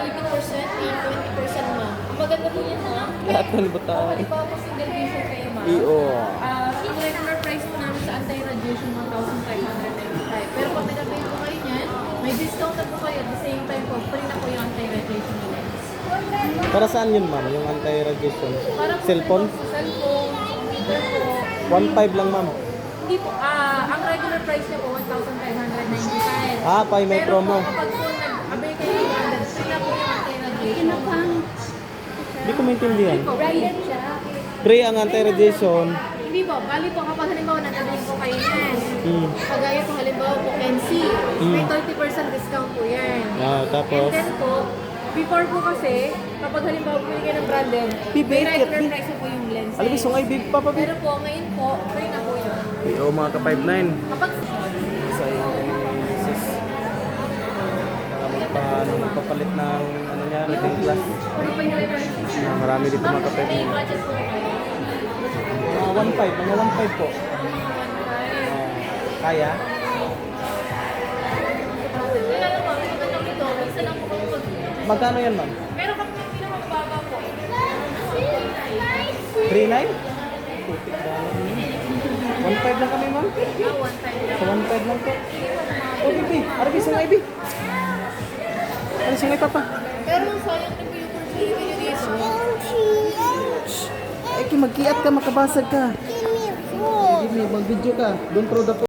30% and 20% ma'am. Ang maganda po yan ha. Lahat ng libutan. Di ba po single vision kayo ma'am? Iyo. Yung regular price po namin sa anti-radiation 1,595. Pero pag nag-pay po kayo niyan, may discount na po kayo. At the same time po, free na po yung anti-radiation lens. Para saan yun, ma'am? Yung anti-radiation? Para po Cellphone? sa cellphone, computer po. 1.5 lang, ma'am. Hindi po, ang regular price niya po 1,595. Ah, pa may Pero promo. po, kapag po nag-abay kayo ng branded, free na po yung anti-radiation. Hindi ko maintindihan. Branded siya. Free ang anti-radiation. Hindi po, bali po kapag halimbawa nag-abay po kayo yan. Hmm. Kagaya po halimbawa po NC, may 30% discount po yan. Ah, And tapos? then po, before po kasi, kapag halimbawa bumili kayo ng branded, may Bibig, regular bibig. price po yung lens. Alam mo, sungay big pa pa. Pero po, ngayon po, free na po yun. Iyo, mga ka-5'9". Kapag Isa yung sis. Magpapalit ng ano niya, reading class. puro pa yung references. Marami dito mga ka-5'9". May budget po kayo. Mga 1.5, mga 1.5 po. Kaya? Wala lang po, may magandang ito. Isa lang po kung mag... Magkano yan, ma'am? Pero kung may pinakamababa po, 3.9? Putik dollar yun. 1.5 lang kami, ma'am. 1 time lang. Sa 1.5 lang po. Oh, bibi. Arabi, sungay, bi. Ano, sungay, papa? Pero sayang din po yung purchase Ay, magkiat ka, makabasag ka. Give me, mag-video ka. Don't throw the